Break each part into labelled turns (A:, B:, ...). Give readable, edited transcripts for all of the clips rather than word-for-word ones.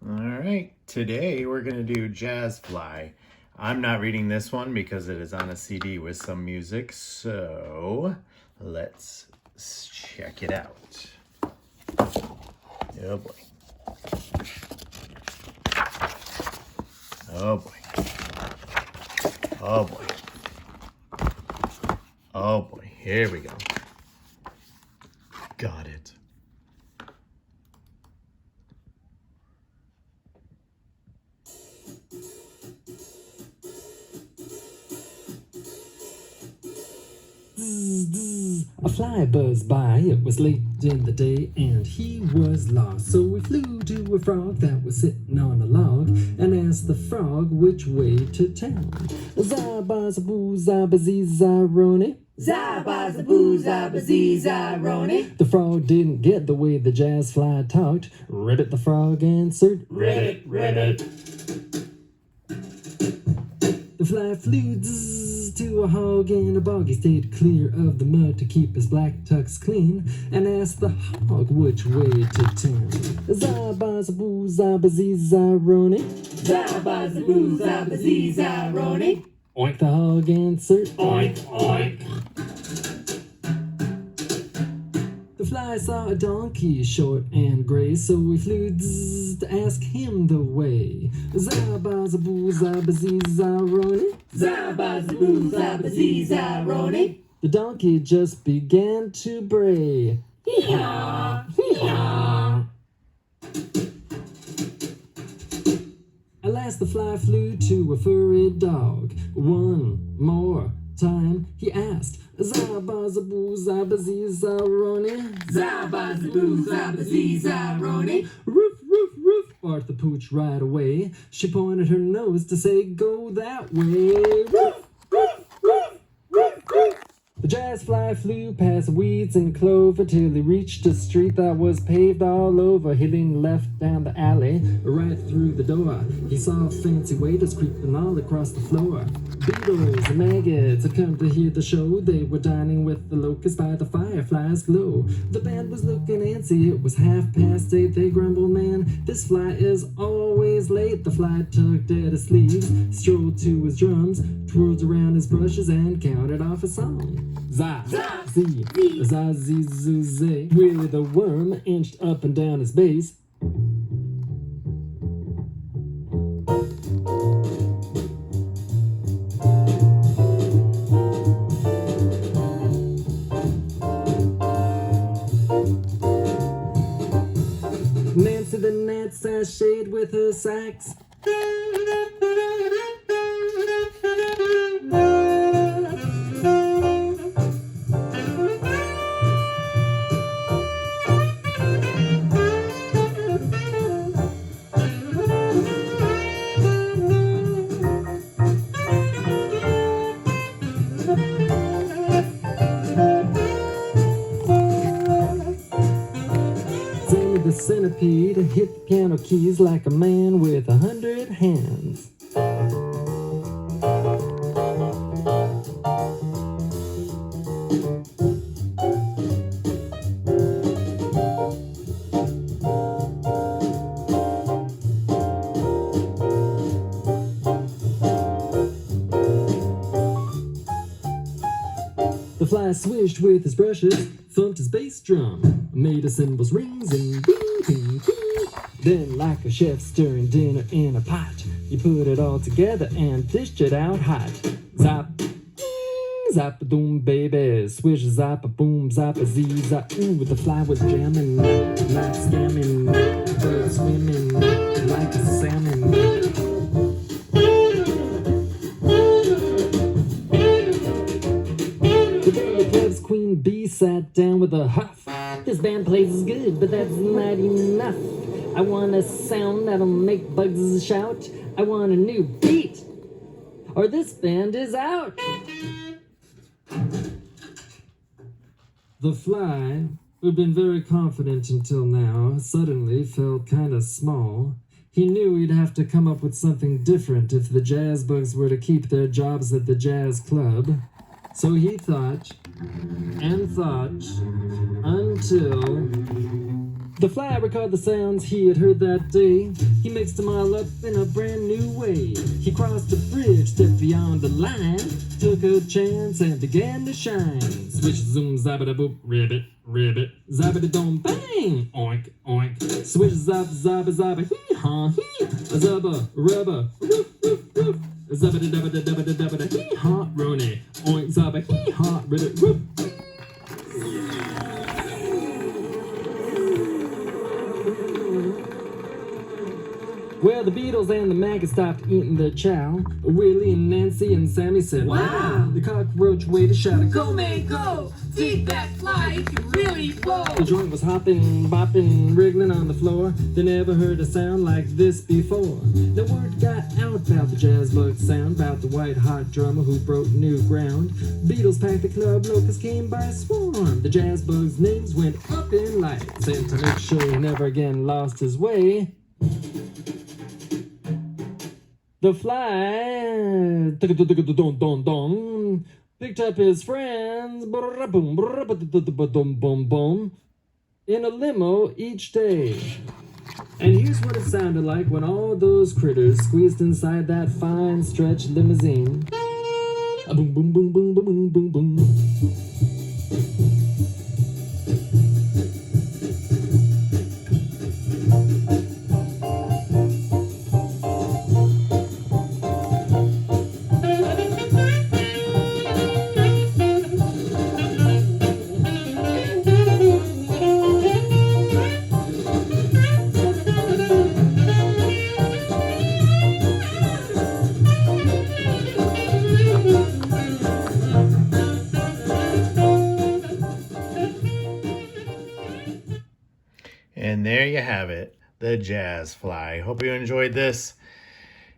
A: All right, today we're going to do Jazz Fly. I'm not reading this one because it is on a CD with some music, so let's check it out. Oh boy. Oh boy. Oh boy. Oh boy, here we go. Got it.
B: A fly buzzed by, it was late in the day, and he was lost. So he flew to a frog that was sitting on a log, and asked the frog which way to town. Zabazaboo, zabazee-zaroni.
C: Zabazaboo, zabazee-zaroni.
B: The frog didn't get the way the jazz fly talked. Ribbit the frog answered,
C: Ribbit, ribbit.
B: The fly flew to a hog in a bog. He stayed clear of the mud to keep his black tux clean, and asked the hog which way to town. Zabazaboo, zabazee-zaroni.
C: Zabazaboo, zabazee-zaroni.
B: Oink, the hog answered,
C: Oink, oink.
B: The fly saw a donkey, short and gray, so he flew to ask him the way. Zabazaboo, zabazee-zaroni.
C: Zabazaboo, zabazee-zaroni.
B: The donkey just began to bray.
C: Hee-haw, hee-haw.
B: At last the fly flew to a furry dog. One more time he asked, Zabazaboo, zabazee-zaroni.
C: Zabazaboo, zabazee-zaroni.
B: Roof, roof, roof, barked the pooch right away. She pointed her nose to say, go that way. Roof, roof, roof, roof, roof. The jazz fly flew past weeds and clover till he reached a street that was paved all over. He leaned left down the alley, right through the door. He saw fancy waiters creeping all across the floor. Beetles and maggots had come to hear the show. They were dining with the locusts by the firefly's glow. The band was looking antsy, it was 8:30. They grumbled, man, this fly is always late. The fly tugged at his sleeves, strolled to his drums, twirled around his brushes, and counted off a song. Za, zee, za, zee, zoo, zay. Willie the worm inched up and down his base. Nancy the gnat sashayed with her sax. The centipede hit the piano keys like a man with 100 hands. The fly swished with his brushes, thumped his bass drum, made his cymbals rings and ding, ding, ding. Then, like a chef stirring dinner in a pot, you put it all together and dished it out hot. Zap, zap a doom, baby, swish, zap a boom, zap a zee, zap. Ooh, the fly was jamming, not scamming, bird swimming like a salmon. Queen Bee sat down with a huff. This band plays is good, but that's not enough. I want a sound that'll make bugs shout. I want a new beat, or this band is out. The fly, who'd been very confident until now, suddenly felt kind of small. He knew he'd have to come up with something different if the jazz bugs were to keep their jobs at the jazz club. So he thought and thought until The fly recalled the sounds he had heard that day. He mixed them all up in a brand new way. He crossed the bridge, stepped beyond the line, took a chance and began to shine. Swish, zoom, zabada boop, ribbit, ribbit, zabada dom, bang, oink, oink. Swish, zap, zabba, zabba, hee haw, hee, zabba, rubba, roof, roof, roof. Zabada, dabada, dabada, dabada, hee haw, Roney, oink, zabba, hee haw, ribbit, roof. Well, the Beatles and the maggots stopped eating their chow. Willie and Nancy and Sammy said,
C: Wow.
B: The cockroach waited, shouted,
C: Go, man, go! Feed that fly, it can really blow!
B: The joint was hopping, bopping, wriggling on the floor. They never heard a sound like this before. The word got out about the jazz bug sound, about the white hot drummer who broke new ground. Beatles packed the club, locusts came by swarm. The jazz bug's names went up in lights, and to make sure he never again lost his way, the fly picked up his friends in a limo each day. And here's what it sounded like when all those critters squeezed inside that fine stretch limousine. A boom boom boom boom boom boom boom boom.
A: And there you have it, the Jazz Fly. Hope you enjoyed this.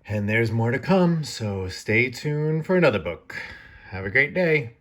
A: And there's more to come, so stay tuned for another book. Have a great day.